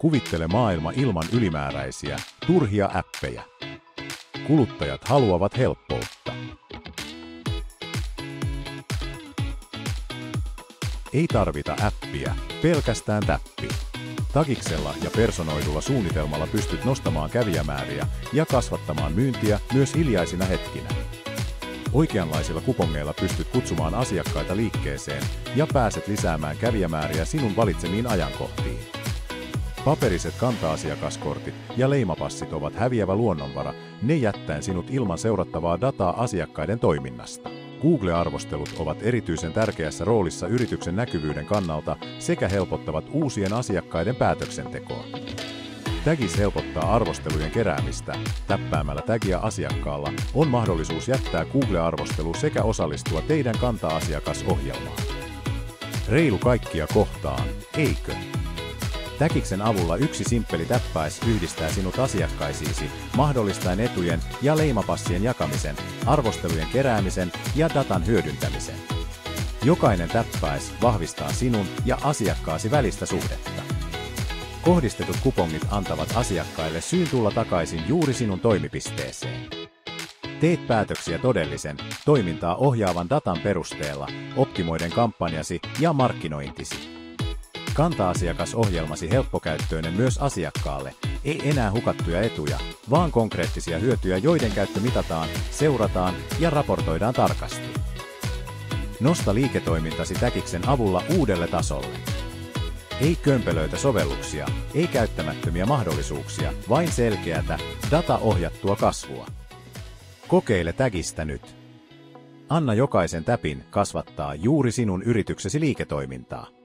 Kuvittele maailma ilman ylimääräisiä, turhia appeja. Kuluttajat haluavat helppoutta. Ei tarvita appia, pelkästään täppi. Tagiksella ja personoidulla suunnitelmalla pystyt nostamaan kävijämääriä ja kasvattamaan myyntiä myös hiljaisina hetkinä. Oikeanlaisilla kupongeilla pystyt kutsumaan asiakkaita liikkeeseen ja pääset lisäämään kävijämääriä sinun valitsemiin ajankohtiin. Paperiset kanta-asiakaskortit ja leimapassit ovat häviävä luonnonvara, ne jättäen sinut ilman seurattavaa dataa asiakkaiden toiminnasta. Google-arvostelut ovat erityisen tärkeässä roolissa yrityksen näkyvyyden kannalta sekä helpottavat uusien asiakkaiden päätöksentekoa. Tagis helpottaa arvostelujen keräämistä. Täppäämällä tagia asiakkaalla on mahdollisuus jättää Google-arvostelu sekä osallistua teidän kanta-asiakasohjelmaan. Reilu kaikkia kohtaan, eikö? Tagiksen avulla yksi simppeli täppäis yhdistää sinut asiakkaisiisi, mahdollistaen etujen ja leimapassien jakamisen, arvostelujen keräämisen ja datan hyödyntämisen. Jokainen täppäis vahvistaa sinun ja asiakkaasi välistä suhdetta. Kohdistetut kupongit antavat asiakkaille syyn tulla takaisin juuri sinun toimipisteeseen. Teet päätöksiä todellisen, toimintaa ohjaavan datan perusteella, optimoiden kampanjasi ja markkinointisi. Kanta-asiakasohjelmasi helppokäyttöinen myös asiakkaalle, ei enää hukattuja etuja, vaan konkreettisia hyötyjä, joiden käyttö mitataan, seurataan ja raportoidaan tarkasti. Nosta liiketoimintasi Tagiksen avulla uudelle tasolle. Ei kömpelöitä sovelluksia, ei käyttämättömiä mahdollisuuksia, vain selkeätä, data-ohjattua kasvua. Kokeile Tagista nyt. Anna jokaisen täpin kasvattaa juuri sinun yrityksesi liiketoimintaa.